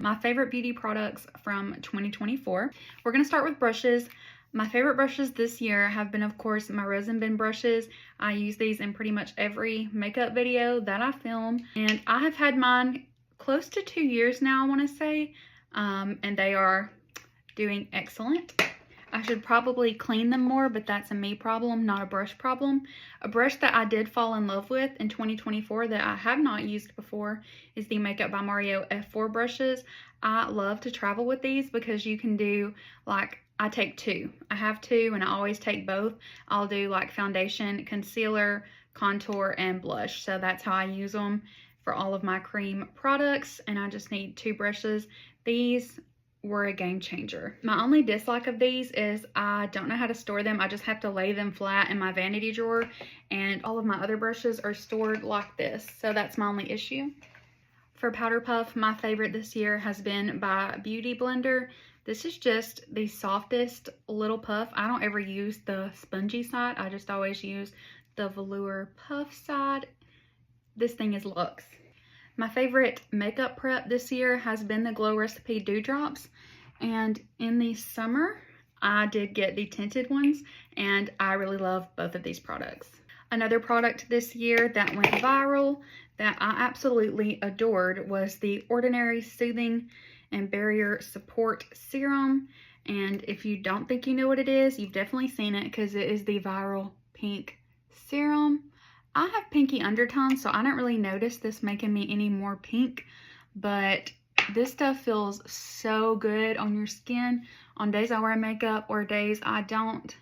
My favorite beauty products from 2024. We're going to start with brushes. My favorite brushes this year have been, of course, my Rosin Bin brushes. I use these in pretty much every makeup video that I film, and I have had mine close to 2 years now, I want to say, and they are doing excellent. I should probably clean them more, but that's a me problem, not a brush problem. A brush that I did fall in love with in 2024 that I have not used before is the Makeup by Mario F4 brushes. I love to travel with these because you can do, like, I take two. I have two and I always take both. I'll do like foundation, concealer, contour, and blush. So that's how I use them for all of my cream products, and I just need two brushes. These were a game changer. My only dislike of these is I don't know how to store them. I just have to lay them flat in my vanity drawer, and all of my other brushes are stored like this. So that's my only issue. For powder puff, my favorite this year has been by Beauty Blender. This is just the softest little puff. I don't ever use the spongy side. I just always use the velour puff side. This thing is luxe. My favorite makeup prep this year has been the Glow Recipe Dewdrops, and in the summer I did get the tinted ones, and I really love both of these products. Another product this year that went viral that I absolutely adored was the Ordinary Soothing and Barrier Support Serum, and if you don't think you know what it is, you've definitely seen it because it is the viral pink serum. I have pinky undertones, so I don't really notice this making me any more pink, but this stuff feels so good on your skin on days I wear makeup or days I don't.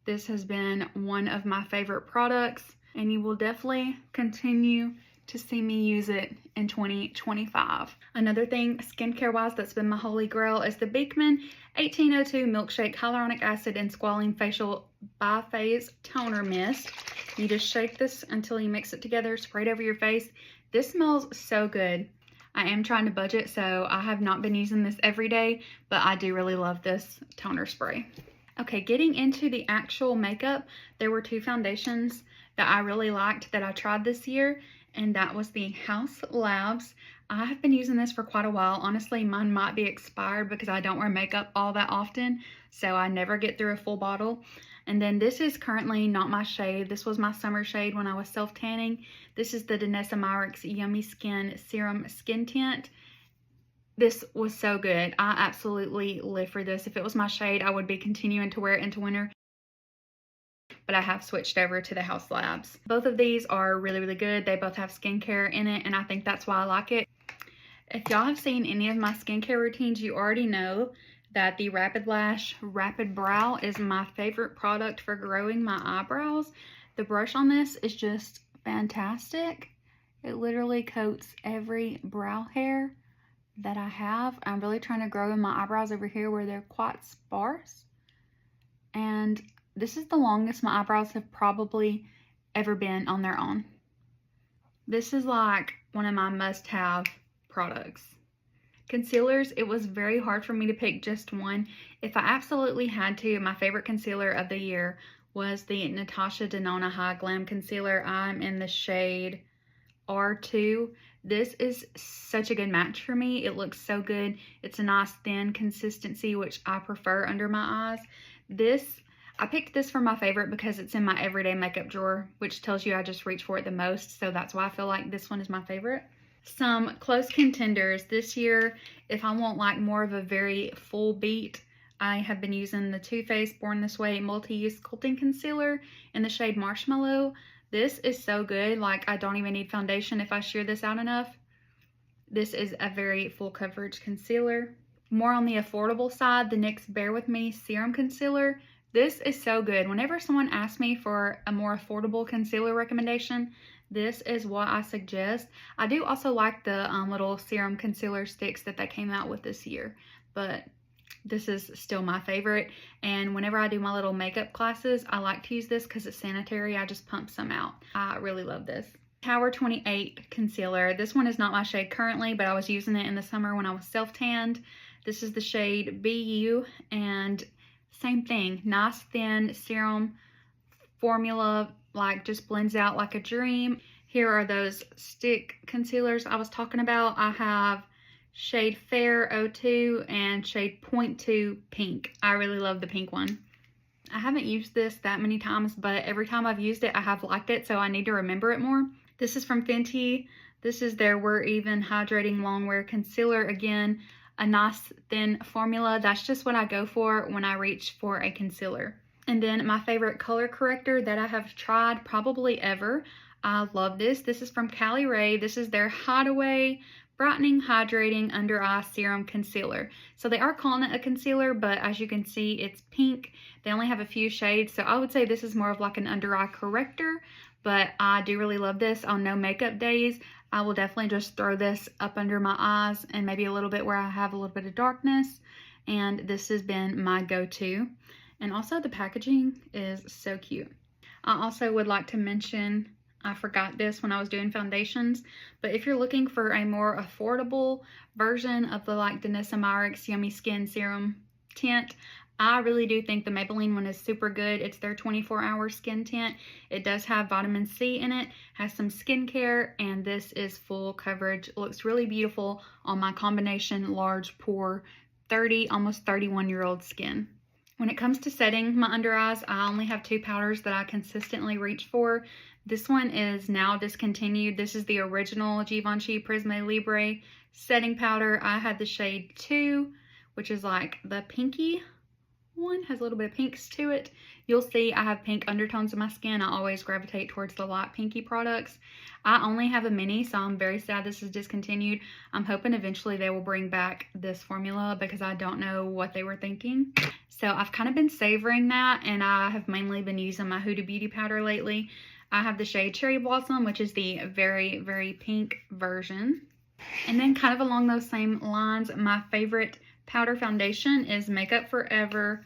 This has been one of my favorite products, and you will definitely continue to see me use it in 2025. Another thing skincare wise that's been my holy grail is the Beekman 1802 Milkshake Hyaluronic Acid and Squalene Facial Biphase Toner Mist. You just shake this until you mix it together, spray it over your face. This smells so good. I am trying to budget, so I have not been using this every day, but I do really love this toner spray. Okay, getting into the actual makeup, there were two foundations that I really liked that I tried this year, and that was the Haus Labs. I have been using this for quite a while. Honestly, mine might be expired because I don't wear makeup all that often, so I never get through a full bottle. And then this is currently not my shade. This was my summer shade when I was self-tanning. This is the Danessa Myricks Yummy Skin Serum Skin Tint. This was so good. I absolutely live for this. If it was my shade, I would be continuing to wear it into winter, but I have switched over to the Haus Labs. Both of these are really, really good. They both have skincare in it, and I think that's why I like it. If y'all have seen any of my skincare routines, you already know that the Rapid Lash Rapid Brow is my favorite product for growing my eyebrows. The brush on this is just fantastic. It literally coats every brow hair that I have. I'm really trying to grow in my eyebrows over here where they're quite sparse. And this is the longest my eyebrows have probably ever been on their own. This is like one of my must-have products. Concealers, it was very hard for me to pick just one. If I absolutely had to, my favorite concealer of the year was the Natasha Denona High Glam Concealer. I'm in the shade R2. This is such a good match for me. It looks so good. It's a nice thin consistency, which I prefer under my eyes. I picked this for my favorite because it's in my everyday makeup drawer, which tells you I just reach for it the most. So that's why I feel like this one is my favorite. Some close contenders this year, if I want like more of a very full beat, I have been using the Too Faced Born This Way Multi-Use Sculpting Concealer in the shade Marshmallow. This is so good. Like, I don't even need foundation if I sheer this out enough. This is a very full coverage concealer. More on the affordable side, the NYX Bare With Me Serum Concealer. This is so good. Whenever someone asks me for a more affordable concealer recommendation, this is what I suggest. I do also like the little serum concealer sticks that they came out with this year, but this is still my favorite. And whenever I do my little makeup classes, I like to use this because it's sanitary. I just pump some out. I really love this. Tower 28 concealer. This one is not my shade currently, but I was using it in the summer when I was self-tanned. This is the shade BU, and same thing. Nice thin serum formula, like just blends out like a dream. Here are those stick concealers I was talking about. I have shade Fair 02, and shade 0.2 Pink. I really love the pink one. I haven't used this that many times, but every time I've used it, I have liked it, so I need to remember it more. This is from Fenty. This is their We're Even Hydrating Longwear Concealer. Again, a nice thin formula. That's just what I go for when I reach for a concealer. And then my favorite color corrector that I have tried probably ever. I love this. This is from Cali Ray. This is their Hideaway Brightening Hydrating Under Eye Serum Concealer. So they are calling it a concealer, but as you can see, it's pink. They only have a few shades, so I would say this is more of like an under eye corrector, but I do really love this on no makeup days. I will definitely just throw this up under my eyes and maybe a little bit where I have a little bit of darkness, and this has been my go-to. And also the packaging is so cute. I also would like to mention, I forgot this when I was doing foundations, but if you're looking for a more affordable version of the like Danessa Myricks Yummy Skin Serum tint, I really do think the Maybelline one is super good. It's their 24-hour skin tint. It does have vitamin C in it, has some skincare, and this is full coverage. It looks really beautiful on my combination large pore 30, almost 31-year-old skin. When it comes to setting my under eyes, I only have two powders that I consistently reach for. This one is now discontinued. This is the original Givenchy Prisme Libre setting powder. I had the shade 2, which is like the pinky one, has a little bit of pinks to it. You'll see I have pink undertones in my skin. I always gravitate towards the light pinky products. I only have a mini, so I'm very sad this is discontinued. I'm hoping eventually they will bring back this formula because I don't know what they were thinking. So I've kind of been savoring that, and I have mainly been using my Huda Beauty powder lately. I have the shade Cherry Blossom, which is the very, very pink version. And then kind of along those same lines, my favorite powder foundation is Makeup Forever.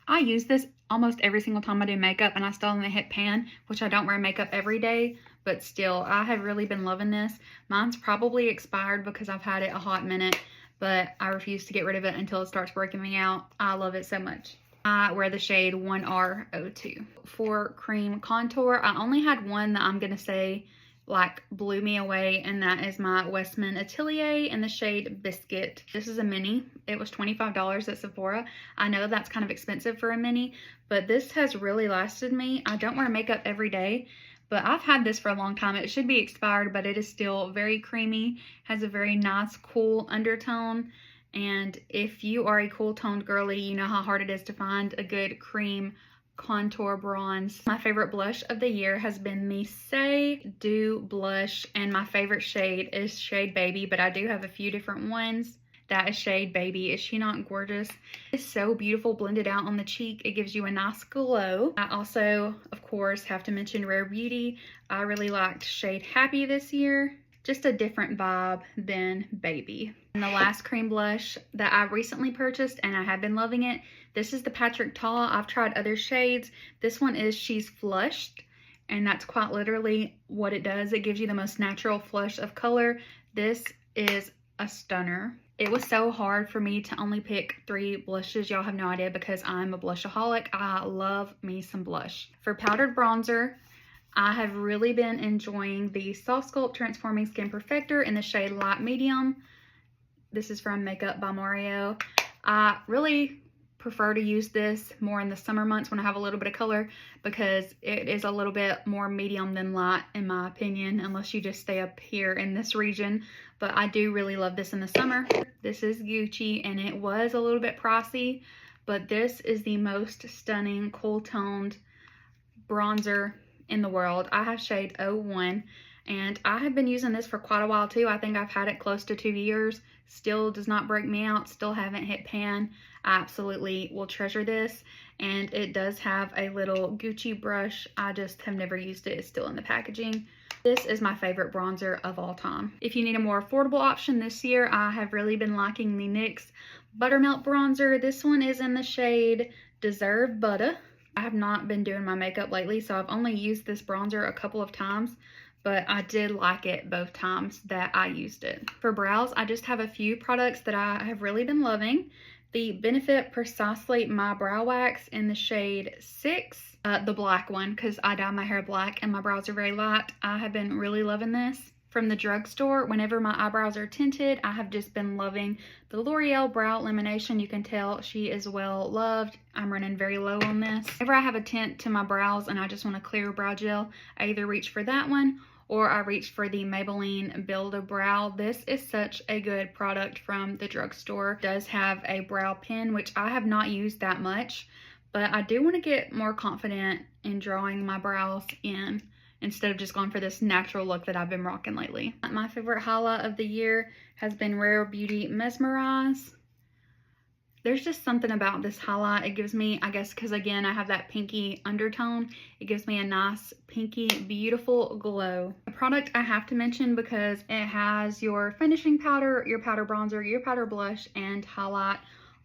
I use this almost every single time I do makeup, and I still only hit pan, which I don't wear makeup every day, but still, I have really been loving this. Mine's probably expired because I've had it a hot minute, but I refuse to get rid of it until it starts breaking me out. I love it so much. I wear the shade 1R02. For cream contour, I only had one that I'm going to say like blew me away, and that is my Westman Atelier in the shade Biscuit. This is a mini. It was $25 at Sephora. I know that's kind of expensive for a mini, but this has really lasted me. I don't wear makeup every day, but I've had this for a long time. It should be expired, but it is still very creamy, has a very nice cool undertone. And if you are a cool toned girly, you know how hard it is to find a good cream contour bronze. My favorite blush of the year has been Missy Dew Blush, and my favorite shade is shade Baby, but I do have a few different ones. That is shade Baby. Is she not gorgeous? It's so beautiful blended out on the cheek. It gives you a nice glow. I also, of course, have to mention Rare Beauty. I really liked shade Happy this year. Just a different vibe than Baby. And the last cream blush that I recently purchased, and I have been loving it, this is the Patrick Ta. I've tried other shades. This one is She's Flushed, and that's quite literally what it does. It gives you the most natural flush of color. This is a stunner. It was so hard for me to only pick 3 blushes. Y'all have no idea because I'm a blushaholic. I love me some blush. For powdered bronzer, I have really been enjoying the Soft Sculpt Transforming Skin Perfector in the shade Light Medium. This is from Makeup by Mario. I really prefer to use this more in the summer months when I have a little bit of color because it is a little bit more medium than light in my opinion, unless you just stay up here in this region. But I do really love this in the summer. This is Gucci, and it was a little bit pricey, but this is the most stunning cool toned bronzer in the world. I have shade 01, and I have been using this for quite a while too. I think I've had it close to 2 years. Still does not break me out. Still haven't hit pan. I absolutely will treasure this, and it does have a little Gucci brush. I just have never used it. It's still in the packaging. This is my favorite bronzer of all time. If you need a more affordable option this year, I have really been liking the NYX Buttermelt Bronzer. This one is in the shade Deserve Butter. I have not been doing my makeup lately, so I've only used this bronzer a couple of times, but I did like it both times that I used it. For brows, I just have a few products that I have really been loving. The Benefit Precisely My Brow Wax in the shade 6, the black one, because I dye my hair black and my brows are very light. I have been really loving this. from the drugstore. Whenever my eyebrows are tinted, I have just been loving the L'Oreal Brow Illumination. You can tell she is well loved. I'm running very low on this. Whenever I have a tint to my brows and I just want a clear brow gel, I either reach for that one or I reach for the Maybelline Build a Brow. This is such a good product from the drugstore. It does have a brow pen, which I have not used that much, but I do want to get more confident in drawing my brows in instead of just going for this natural look that I've been rocking lately. My favorite highlight of the year has been Rare Beauty Mesmerize. There's just something about this highlight. It gives me, I guess because again I have that pinky undertone, it gives me a nice pinky beautiful glow. A product I have to mention because it has your finishing powder, your powder bronzer, your powder blush, and highlight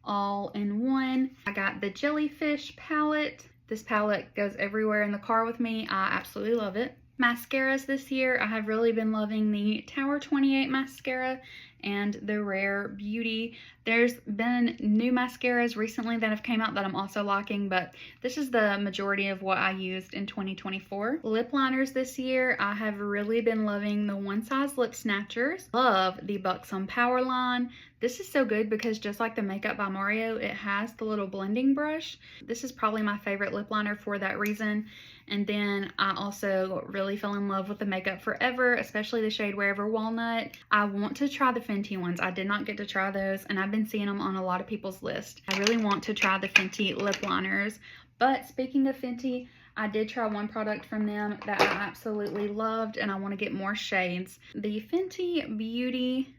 all in one. I got the Jellyfish palette. This palette goes everywhere in the car with me. I absolutely love it. Mascaras this year, I have really been loving the Tower 28 mascara and the Rare Beauty. There's been new mascaras recently that have came out that I'm also liking, but this is the majority of what I used in 2024. Lip liners this year, I have really been loving the One Size Lip Snatchers. Love the Buxom Power line. This is so good because just like the Makeup by Mario, it has the little blending brush. This is probably my favorite lip liner for that reason. And then I also really fell in love with the Makeup Forever, especially the shade Wherever Walnut. I want to try the Fenty ones. I did not get to try those, and I've been seeing them on a lot of people's list. I really want to try the Fenty lip liners. But speaking of Fenty, I did try one product from them that I absolutely loved, and I want to get more shades. The Fenty Beauty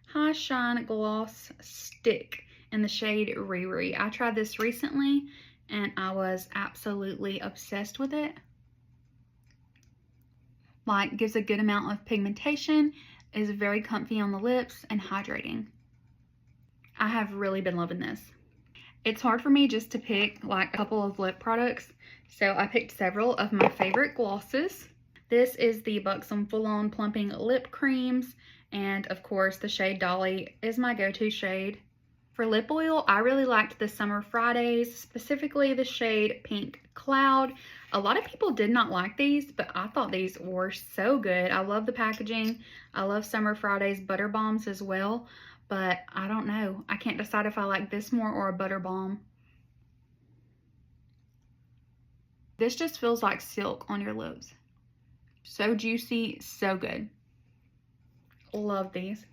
High Shine Gloss Stick in the shade Riri. I tried this recently and I was absolutely obsessed with it. Like, gives a good amount of pigmentation, is very comfy on the lips, and hydrating. I have really been loving this. It's hard for me just to pick like a couple of lip products, so I picked several of my favorite glosses. This is the Buxom Full On Plumping Lip Creams, and of course the shade Dolly is my go-to shade. For lip oil, I really liked the Summer Fridays, specifically the shade Pink Cloud. A lot of people did not like these, but I thought these were so good. I love the packaging. I love Summer Fridays Butter Bombs as well, but I don't know. I can't decide if I like this more or a Butter Balm. This just feels like silk on your lips. So juicy, so good. Love these.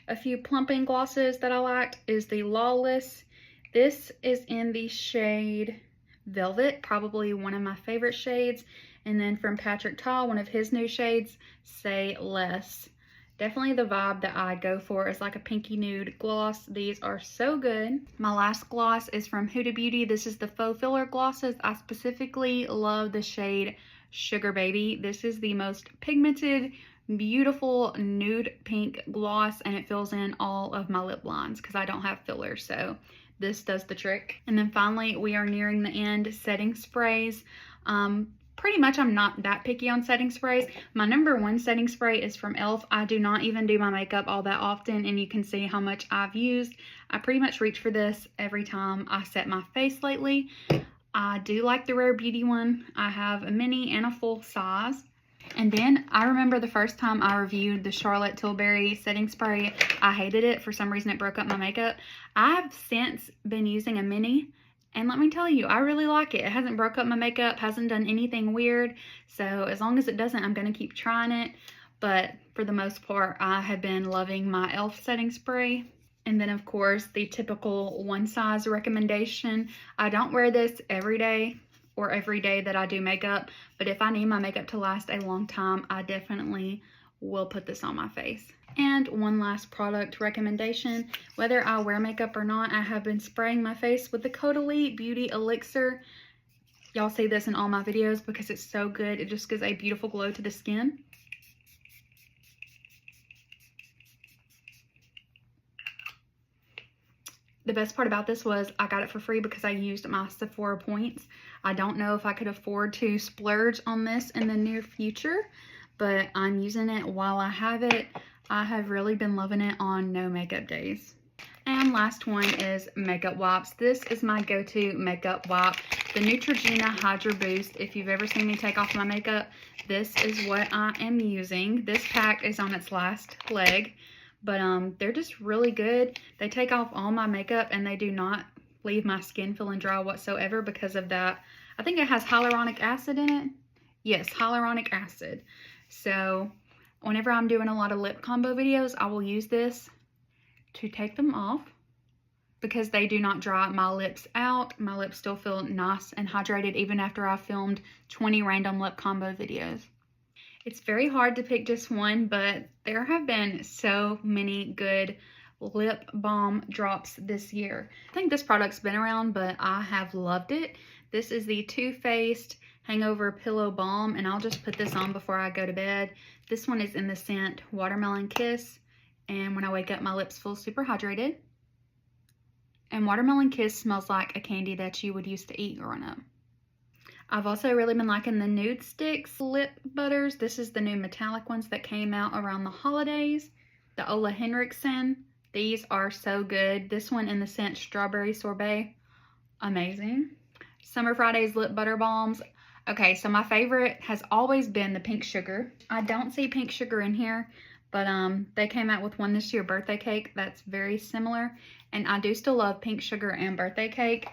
A few plumping glosses that I liked is the Lawless. This is in the shade Velvet, probably one of my favorite shades. And then from Patrick Ta, one of his new shades, Say Less. Definitely the vibe that I go for is like a pinky nude gloss. These are so good. My last gloss is from Huda Beauty. This is the Faux Filler glosses. I specifically love the shade Sugar Baby. This is the most pigmented, beautiful nude pink gloss, and it fills in all of my lip lines because I don't have filler, so this does the trick. And then finally, we are nearing the end. Setting sprays. Pretty much I'm not that picky on setting sprays. My number one setting spray is from e.l.f. I do not even do my makeup all that often, and you can see how much I've used. I pretty much reach for this every time I set my face lately. I do like the Rare Beauty one. I have a mini and a full size. And then I remember the first time I reviewed the Charlotte Tilbury setting spray, I hated it. For some reason it broke up my makeup. I've since been using a mini, and let me tell you, I really like it. It hasn't broke up my makeup, hasn't done anything weird. So as long as it doesn't, I'm going to keep trying it. But for the most part, I have been loving my e.l.f. setting spray. And then of course, the typical one size recommendation. I don't wear this every day or every day that I do makeup, but if I need my makeup to last a long time, I definitely will put this on my face. And one last product recommendation. Whether I wear makeup or not, I have been spraying my face with the Caudalie Beauty Elixir. Y'all see this in all my videos because it's so good. It just gives a beautiful glow to the skin. The best part about this was I got it for free because I used my Sephora points. I don't know if I could afford to splurge on this in the near future, but I'm using it while I have it. I have really been loving it on no makeup days. And last one is makeup wipes. This is my go-to makeup wipe. the Neutrogena Hydra Boost. If you've ever seen me take off my makeup, this is what I am using. This pack is on its last leg, but they're just really good. They take off all my makeup and they do not leave my skin feeling dry whatsoever because of that. I think it has hyaluronic acid in it. Yes, hyaluronic acid. So whenever I'm doing a lot of lip combo videos, I will use this to take them off because they do not dry my lips out. My lips still feel nice and hydrated even after I've filmed 20 random lip combo videos. It's very hard to pick just one, but there have been so many good lip balm drops this year. I think this product's been around, but I have loved it. This is the Too Faced Hangover Pillow Balm, and I'll just put this on before I go to bed. This one is in the scent Watermelon Kiss, and when I wake up, my lips feel super hydrated. And Watermelon Kiss smells like a candy that you would used to eat growing up. I've also really been liking the Nude Sticks lip butters. This is the new metallic ones that came out around the holidays. The Ole Henriksen. These are so good. This one in the scent Strawberry Sorbet. Amazing. Summer Fridays lip butter balms. Okay, so my favorite has always been the Pink Sugar. I don't see Pink Sugar in here, but they came out with one this year, Birthday Cake, that's very similar. And I do still love Pink Sugar and Birthday Cake.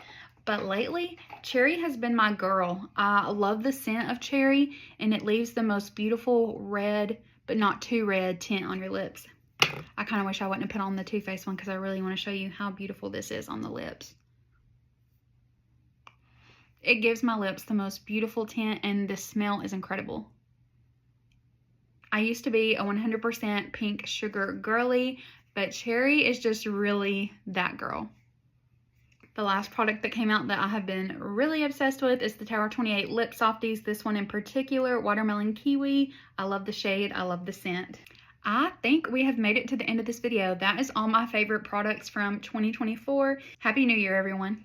But lately, Cherry has been my girl. I love the scent of Cherry, and it leaves the most beautiful red, but not too red, tint on your lips. I kind of wish I wouldn't have put on the Too Faced one because I really want to show you how beautiful this is on the lips. It gives my lips the most beautiful tint, and the smell is incredible. I used to be a 100% Pink Sugar girly, but Cherry is just really that girl. The last product that came out that I have been really obsessed with is the Tower 28 Lip Softies. This one in particular, Watermelon Kiwi. I love the shade. I love the scent. I think we have made it to the end of this video. That is all my favorite products from 2024. Happy New Year, everyone.